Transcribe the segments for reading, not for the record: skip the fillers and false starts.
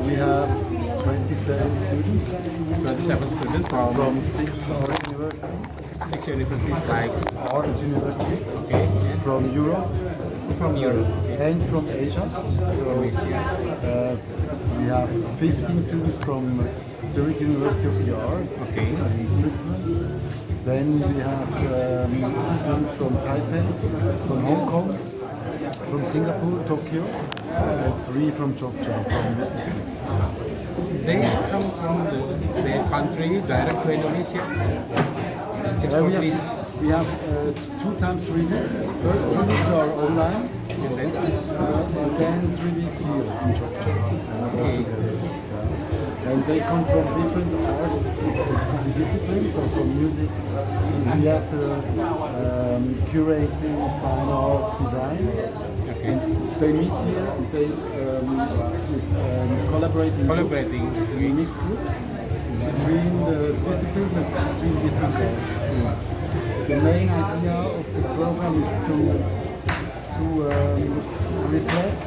We have 27 students 27 students from 6 universities, 6 universities like art universities okay, from Europe from Europe. and from Asia. So we have 15 students from Zurich University of the Arts Okay. in Switzerland. Then we have students from Taipei, from Hong Kong, from Singapore, Tokyo, and 3 from Georgia, from Vietnam. They come from their country direct to Indonesia. Just for this. We have 2 times 3 weeks. First 3 weeks are online, And then, and then 3 weeks here in Georgia. Okay. And they come from different arts disciplines, so from music, theater, curating, fine arts, design. okay. They meet here, they collaborate in Collaborating. groups, in mixed groups between the disciplines and between different cultures. The main idea of the program is to reflect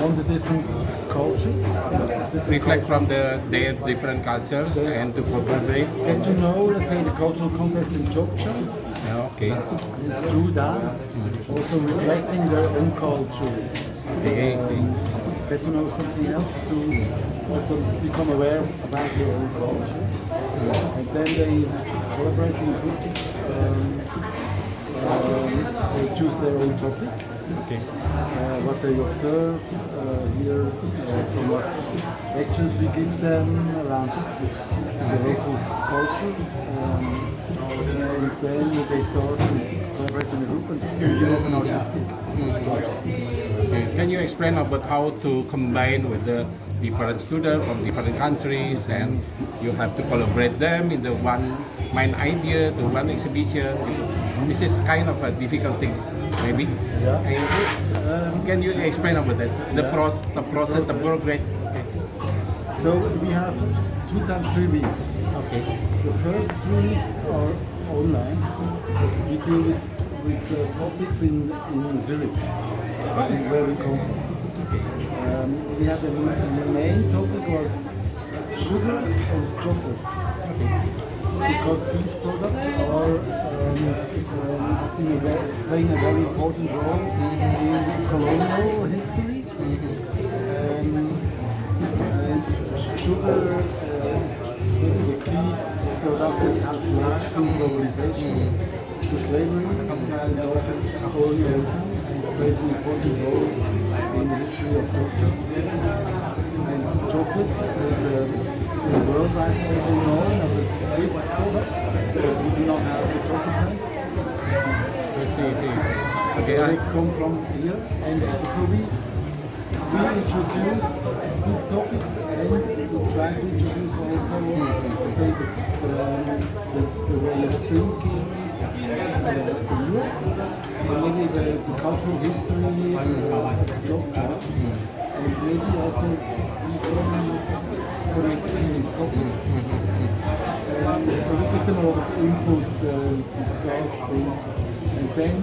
on the different cultures, Reflect from their different cultures and to collaborate. get to know, let's say, the cultural context in Georgia, Okay. and through that also reflecting their own culture. Okay. Get to know something else, to also become aware about their own culture. And then they collaborate in groups, they choose their own topic, Okay. what they observe here, from what lectures we give them around the local culture. And then they start to collaborate in a group and develop an artistic project. Okay. Can you explain about how to combine with the different students from different countries and you have to collaborate them in the one main idea to one exhibition? This is kind of a difficult things, maybe. Yeah. And can you explain about that? The process, the progress. Okay. So we have 2 times 3 weeks. Okay. The first 3 weeks are online. We deal with topics in Zurich, where we come from. We had the main topic was sugar and chocolate. Because these products are playing a very important role in colonial history. And sugar is the key product that has led to globalization, to slavery, and also to colonialism, and plays an important role in the history of Georgia. And chocolate is worldwide also known as a Swiss product, but we do not have the chocolate plants. I see. So Okay. they come from here, and so we introduce these topics, and we try to introduce also, let's say, the way of thinking in Europe, and maybe the cultural history of Georgia, and maybe also see some connecting topics. So we give them a lot of input, discuss things, and then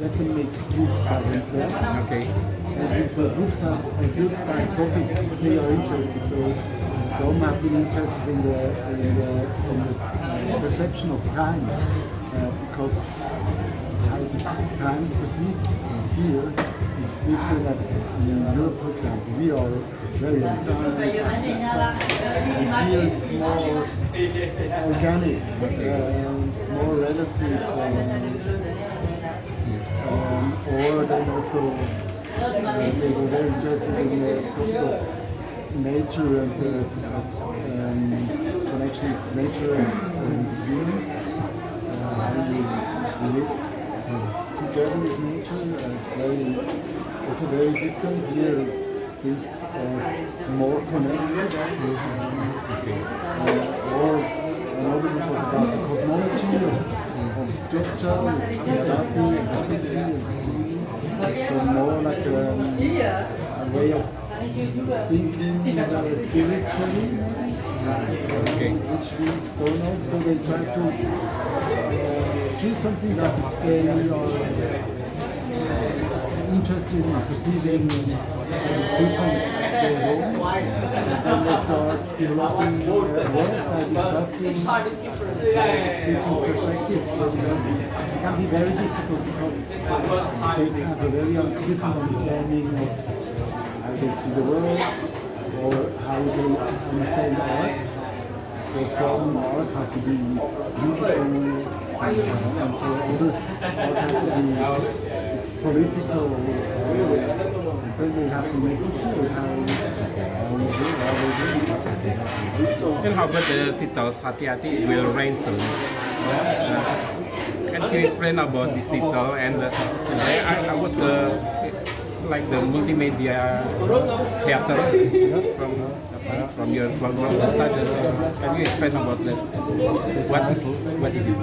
let them make groups by themselves. Okay. And if the groups are built by topic, they are interested. So some have been interested in the perception of time, because how the time is perceived here is different than in Europe, for example. We are very on time. And here it's more organic and more relative. Or they also they were very interested in the topic of nature and connections, nature and humans. How we live together with nature. It's also very different here, since more connected. Or another book was about the cosmology of Georgia, with the Arabi and the city and the sea. So more like a way of thinking spiritually, which we don't know. So they try to choose something that they are interested in perceiving what's different at their home, and then they start developing work by discussing different perspectives. It can be very difficult because they have a very different understanding of how they see the world or how they understand art. For some, art has to be beautiful, and for others, art has to be it's political. And then they have to negotiate how we do. And how about the title Hati-Hati will rain soon? Can you explain about this title? And I was like the multimedia theater from your background studies. Can you explain about that? What is it?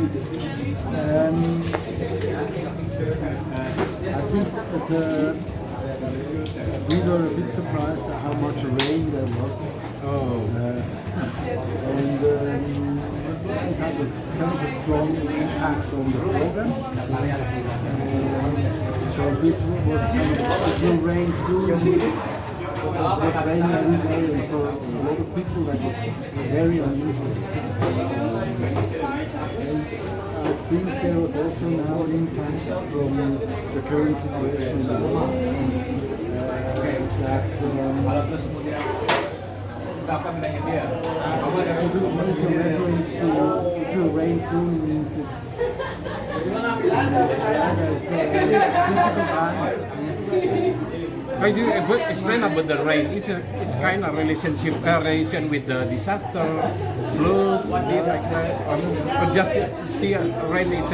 I think that we were a bit surprised at how much rain there was. Oh. And it had a kind of a strong impact on the program. So this was kind of, it will rain soon. It was raining every day, and for a lot of people that was very unusual. And I think there was also now an impact from the current situation in the world. It will rain soon means it. Difficult times. How do you explain about the rain? It's kind of relation with the disaster, flood, something like that, or just see rain is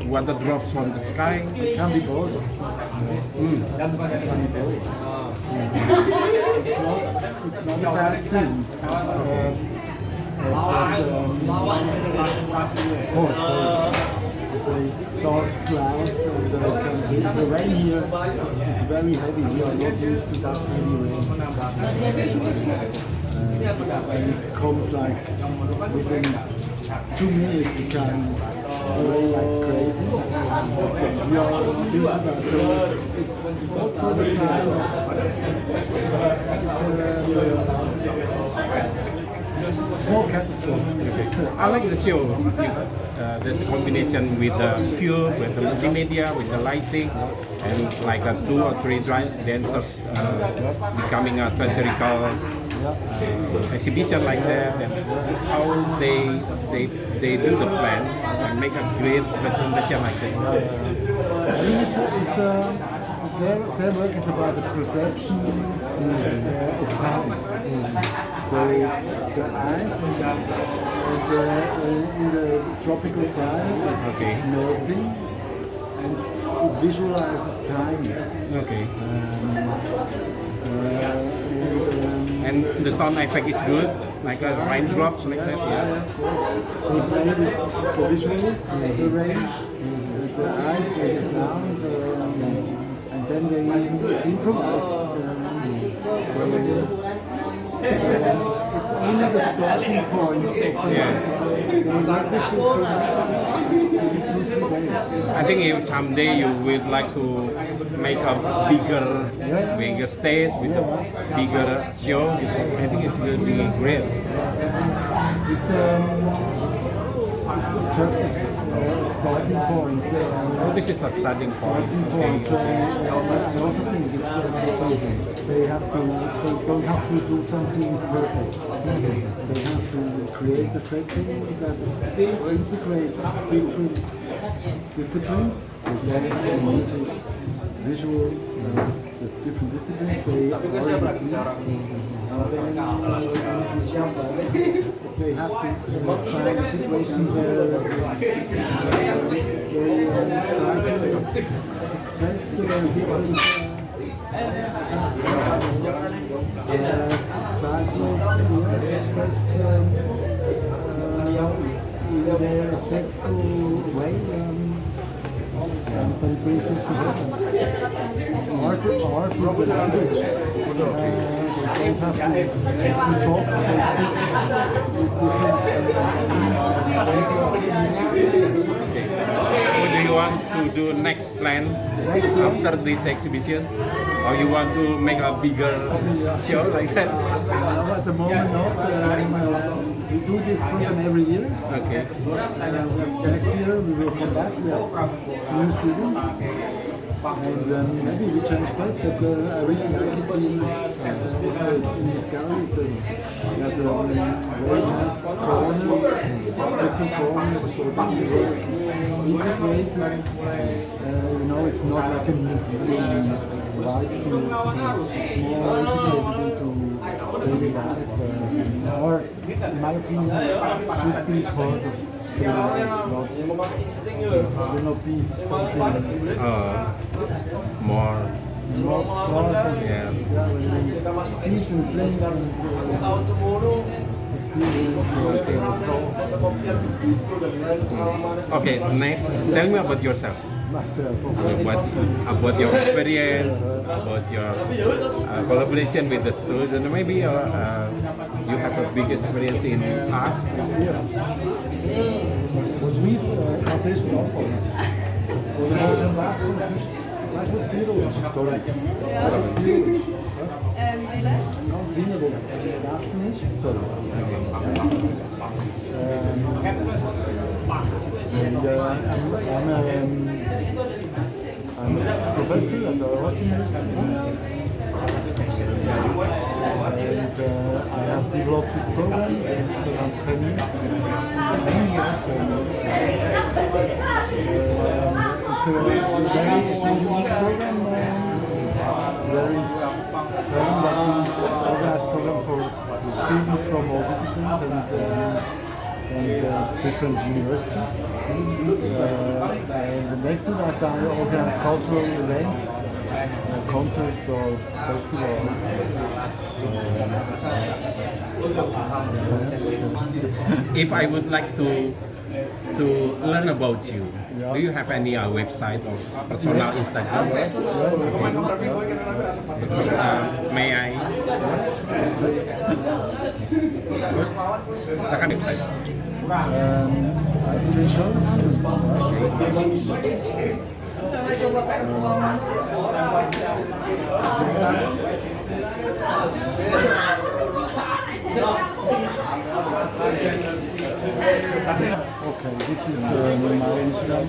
water drops from the sky. It can be both. It can be both. It's not a bad thing. Of course, it's a dark clouds, and the rain here is very heavy. We are not used to that heavy rain. And it comes like within 2 minutes it can rain like crazy. We are used to that, so it's also the sign it's a small catastrophe. I like the show. There's a combination with the film, with the multimedia, with the lighting, and like 2 or 3 dancers becoming a theatrical exhibition like that, and how they do the plan and make a great presentation like that. I think their work is about the perception of time. So the ice in the tropical climate is melting, and it visualizes time. Okay. And the sound effect is good, like raindrops like that. Yeah. They play this the visual, the rain, the ice, and the sound, and then they improvised. It's only the starting point of I think if someday you would like to make a bigger stage with a bigger show, I think it will be great. It's just a starting point. This is a starting point. I also think it's they don't have to do something perfect. They have to create a setting that integrates different disciplines, so dance, music, visual, the different disciplines. They are in the team. They have to find a situation where they try to express their different try to express in their aesthetical way and then brings things together. Art is a language. don't have to talk, they speak with different Okay. What do you want to do next plan after this exhibition? Or you want to make a bigger show like that? At the moment not. We do this program every year. Okay. Next year we will come back. We have new students. And maybe we change place, but I really like it also in this gallery. It has a very nice corners, different corners for the work. It's integrated. You know, it's not like a museum, light group. It's more integrated into daily life. And art, in my opinion, should be part of should not be something More. part of Yeah. eat and drink and experience Okay, next, tell me about yourself. myself. About your experience, about your collaboration with the students. Maybe you have a big experience in art. Was wie als eerste antwoord? Voor de volgende vraag komt het dus. Maar het is biologisch. Sorry. Het is biologisch. Kan zien dat het laatste is. Sorry. I'm a professor at the Art University. And I have developed this program since around 10 years. It's a unique program, very strong, but organized program for students from all disciplines and different universities. And the next to that, I organize cultural events, concerts or festivals. If I would like to learn about you, do you have any website or personal Instagram? May I? Silakan website. I will show Okay, this is my Instagram.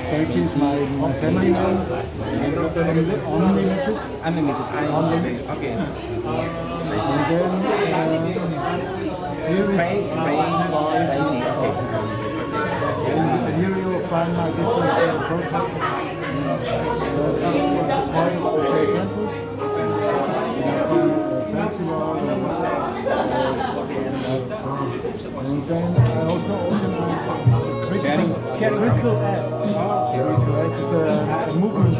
Spaeti is my family name. Unlimited. Unlimited. Okay. And then here is Spaeti. And here you will find my different projects. This is part of the Shea Campus. Festival. And then I also organize critical S. Critical S is a movement